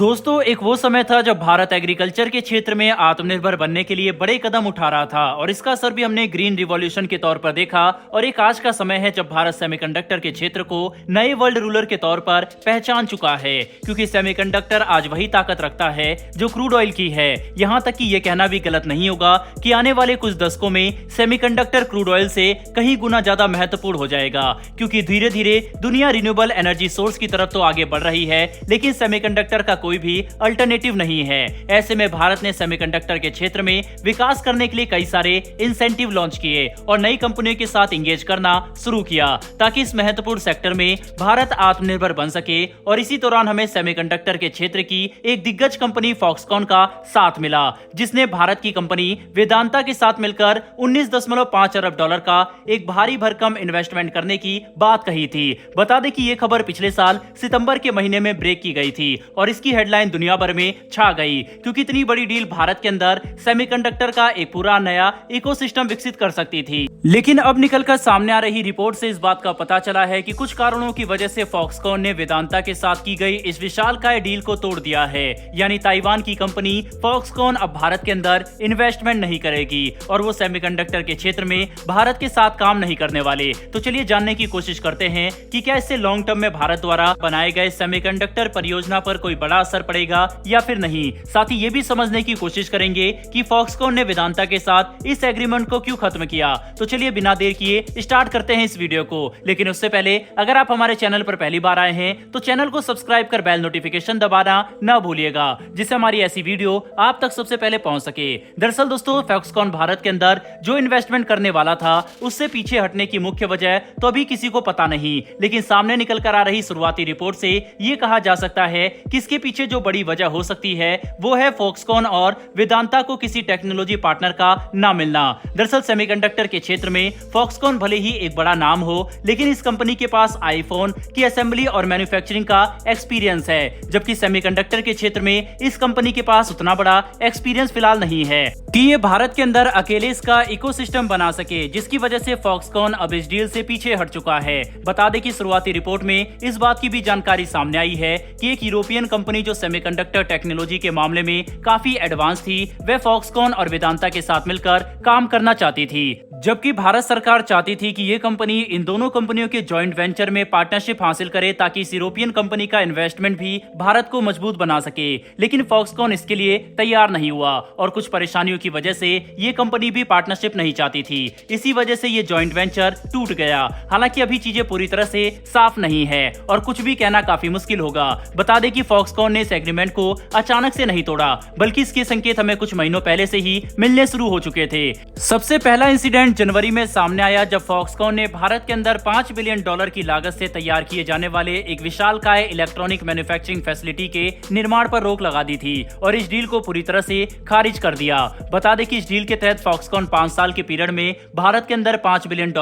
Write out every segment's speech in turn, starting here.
दोस्तों, एक वो समय था जब भारत एग्रीकल्चर के क्षेत्र में आत्मनिर्भर बनने के लिए बड़े कदम उठा रहा था और इसका असर भी हमने ग्रीन रिवॉल्यूशन के तौर पर देखा। और एक आज का समय है जब भारत सेमीकंडक्टर के क्षेत्र को नए वर्ल्ड रूलर के तौर पर पहचान चुका है, क्योंकि सेमीकंडक्टर आज वही ताकत रखता है जो क्रूड ऑयल की है। यहाँ तक कि ये कहना भी गलत नहीं होगा कि आने वाले कुछ दशकों में सेमीकंडक्टर क्रूड ऑयल से कहीं गुना ज्यादा महत्वपूर्ण हो जाएगा, क्योंकि धीरे धीरे दुनिया रिन्यूएबल एनर्जी सोर्स की तरफ तो आगे बढ़ रही है, लेकिन सेमीकंडक्टर का कोई भी अल्टरनेटिव नहीं है। ऐसे में भारत ने सेमीकंडक्टर के क्षेत्र में विकास करने के लिए कई सारे इंसेंटिव लॉन्च किए और नई कंपनियों के साथ इंगेज करना शुरू किया, ताकि इस महत्वपूर्ण सेक्टर में भारत आत्मनिर्भर बन सके। और इसी दौरान हमें सेमीकंडक्टर के क्षेत्र की एक दिग्गज कंपनी फॉक्सकॉन का साथ मिला, जिसने भारत की कंपनी वेदांता के साथ मिलकर 19.5 अरब डॉलर का एक भारी भरकम इन्वेस्टमेंट करने की बात कही थी। बता दें कि यह खबर पिछले साल सितंबर के महीने में ब्रेक की गई थी और इसकी हेडलाइन दुनिया भर में छा गई, क्योंकि इतनी बड़ी डील भारत के अंदर सेमीकंडक्टर का एक पूरा नया इकोसिस्टम विकसित कर सकती थी। लेकिन अब निकलकर सामने आ रही रिपोर्ट से इस बात का पता चला है कि कुछ कारणों की वजह से फॉक्सकॉन ने वेदांता के साथ की गई इस विशालकाय डील को तोड़ दिया है। यानी ताइवान की कंपनी फॉक्सकॉन अब भारत के अंदर इन्वेस्टमेंट नहीं करेगी और वो सेमीकंडक्टर के क्षेत्र में भारत के साथ काम नहीं करने वाले। तो चलिए जानने की कोशिश करते हैं कि क्या इससे लॉन्ग टर्म में भारत द्वारा बनाए गए सेमीकंडक्टर परियोजना पर कोई बड़ा असर पड़ेगा या फिर नहीं। साथ ही ये भी समझने की कोशिश करेंगे कि फॉक्सकॉन ने वेदांता के साथ इस एग्रीमेंट को क्यों खत्म किया। तो चलिए बिना देर किए स्टार्ट करते हैं इस वीडियो को। लेकिन उससे पहले अगर आप हमारे चैनल पर पहली बार आए हैं तो चैनल को सब्सक्राइब कर बेल नोटिफिकेशन दबाना न भूलिएगा, जिससे हमारी ऐसी वीडियो आप तक सबसे पहले पहुंच सके। दरअसल दोस्तों, फॉक्सकॉन भारत के अंदर जो इन्वेस्टमेंट करने वाला था उससे पीछे हटने की मुख्य वजह तो अभी किसी को पता नहीं, लेकिन सामने निकल कर आ रही शुरुआती रिपोर्ट से ये कहा जा सकता है कि इसके पीछे जो बड़ी वजह हो सकती है वो है फॉक्सकॉन और वेदांता को किसी टेक्नोलॉजी पार्टनर का ना मिलना। दरअसल सेमीकंडक्टर के क्षेत्र में फॉक्सकॉन भले ही एक बड़ा नाम हो, लेकिन इस कंपनी के पास आईफोन की असेंबली और मैन्युफैक्चरिंग का एक्सपीरियंस है, जबकि सेमीकंडक्टर के क्षेत्र में इस कंपनी के पास उतना बड़ा एक्सपीरियंस फिलहाल नहीं है कि ये भारत के अंदर अकेले इसका इकोसिस्टम बना सके, जिसकी वजह से फॉक्सकॉन अब इस डील से पीछे हट चुका है। बता दें कि शुरुआती रिपोर्ट में इस बात की भी जानकारी सामने आई है कि एक यूरोपियन कंपनी जो सेमीकंडक्टर टेक्नोलॉजी के मामले में काफी एडवांस थी, वह फॉक्सकॉन और वेदांता के साथ मिलकर काम करना चाहती थी, जबकि भारत सरकार चाहती थी कि ये कंपनी इन दोनों कंपनियों के जॉइंट वेंचर में पार्टनरशिप हासिल करे, ताकि इस यूरोपियन कंपनी का इन्वेस्टमेंट भी भारत को मजबूत बना सके। लेकिन फॉक्सकॉन इसके लिए तैयार नहीं हुआ और कुछ परेशानियों की वजह से ये कंपनी भी पार्टनरशिप नहीं चाहती थी। इसी वजह से ये जॉइंट वेंचर टूट गया। हालांकि अभी चीजें पूरी तरह से साफ नहीं है और कुछ भी कहना काफी मुश्किल होगा। बता दें कि फॉक्सकॉन ने इस एग्रीमेंट को अचानक से नहीं तोड़ा, बल्कि इसके संकेत हमें कुछ महीनों पहले से ही मिलने शुरू हो चुके थे। सबसे पहला इंसिडेंट जनवरी में सामने आया, जब फॉक्सकॉन ने भारत के अंदर $5 बिलियन की लागत से तैयार किए जाने वाले एक विशालकाय इलेक्ट्रॉनिक मैन्युफैक्चरिंग फैसिलिटी के निर्माण पर रोक लगा दी थी और इस डील को पूरी तरह से खारिज कर दिया। बता दें कि इस डील के तहत फॉक्सकॉन 5 साल के पीरियड में भारत के अंदर $5 बिलियन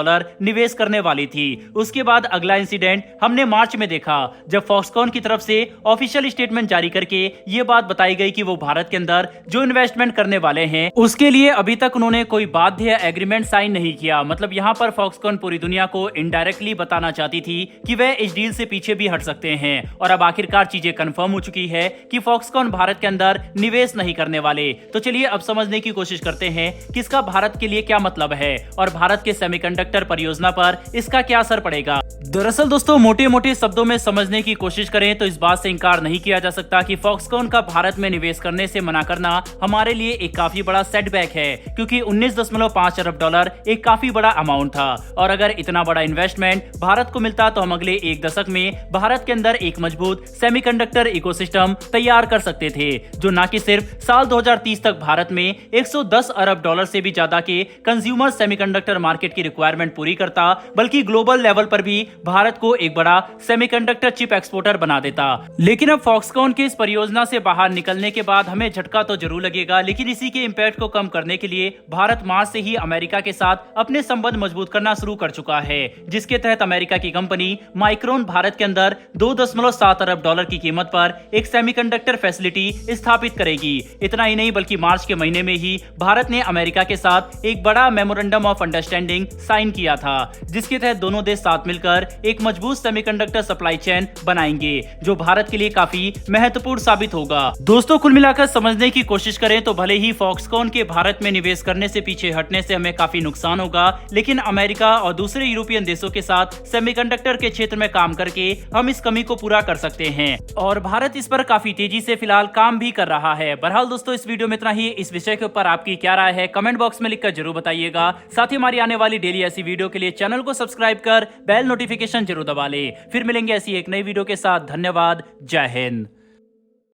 निवेश करने वाली थी। उसके बाद अगला इंसिडेंट हमने मार्च में देखा, जब फॉक्सकॉन की तरफ से ऑफिशियल स्टेटमेंट जारी करके ये बात बताई गई कि वो भारत के अंदर जो इन्वेस्टमेंट करने वाले हैं उसके लिए अभी तक उन्होंने कोई बाध्य एग्रीमेंट साइन नहीं किया। मतलब यहाँ पर फॉक्सकॉन पूरी दुनिया को इनडायरेक्टली बताना चाहती थी कि वह इस डील से पीछे भी हट सकते हैं। और अब आखिरकार चीजें कंफर्म हो चुकी है कि फॉक्सकॉन भारत के अंदर निवेश नहीं करने वाले। तो चलिए अब समझने की कोशिश करते हैं कि इसका भारत के लिए क्या मतलब है और भारत के सेमीकंडक्टर परियोजना पर इसका क्या असर पड़ेगा। दरअसल दोस्तों, मोटे मोटे शब्दों में समझने की कोशिश करें तो इस बात से इंकार नहीं किया जा सकता कि फॉक्सकॉन का भारत में निवेश करने से मना करना हमारे लिए एक काफी बड़ा सेटबैक है, क्योंकि 19.5 अरब डॉलर एक काफी बड़ा अमाउंट था और अगर इतना बड़ा इन्वेस्टमेंट भारत को मिलता तो हम अगले एक दशक में भारत के अंदर एक मजबूत सेमीकंडक्टर इकोसिस्टम तैयार कर सकते थे, जो न कि सिर्फ साल 2030 तक भारत में $110 अरब से भी ज्यादा के कंज्यूमर सेमीकंडक्टर मार्केट की रिक्वायरमेंट पूरी करता, बल्कि ग्लोबल लेवल पर भी भारत को एक बड़ा सेमीकंडक्टर चिप एक्सपोर्टर बना देता। लेकिन अब फॉक्सकॉन के इस परियोजना से बाहर निकलने के बाद हमें झटका तो जरूर लगेगा, लेकिन इसी के इम्पैक्ट को कम करने के लिए भारत मार्च से ही अमेरिका के साथ अपने संबंध मजबूत करना शुरू कर चुका है, जिसके तहत अमेरिका की कंपनी माइक्रोन भारत के अंदर $2.7 अरब की कीमत पर एक सेमीकंडक्टर फैसिलिटी स्थापित करेगी। इतना ही नहीं, बल्कि मार्च के महीने में ही भारत ने अमेरिका के साथ एक बड़ा मेमोरेंडम ऑफ अंडरस्टैंडिंग साइन किया था, जिसके तहत दोनों देश साथ मिलकर मिलकर एक मजबूत सेमीकंडक्टर सप्लाई चेन बनाएंगे, जो भारत के लिए काफी महत्वपूर्ण साबित होगा। दोस्तों, कुल मिलाकर समझने की कोशिश करें तो भले ही फॉक्सकॉन के भारत में निवेश करने से पीछे हटने से हमें काफी नुकसान होगा, लेकिन अमेरिका और दूसरे यूरोपियन देशों के साथ सेमीकंडक्टर के क्षेत्र में काम करके हम इस कमी को पूरा कर सकते हैं और भारत इस पर काफी तेजी से फिलहाल काम भी कर रहा है। बहरहाल दोस्तों, इस वीडियो में इतना ही। इस विषय के ऊपर आपकी क्या राय है कमेंट बॉक्स में लिखकर जरूर बताइएगा। साथ ही हमारी आने वाली डेली ऐसी वीडियो के लिए चैनल को सब्सक्राइब कर बेल नोटिफिकेशन जरूर दबा ले। फिर मिलेंगे ऐसी एक नई वीडियो के साथ। धन्यवाद। जय हिंद।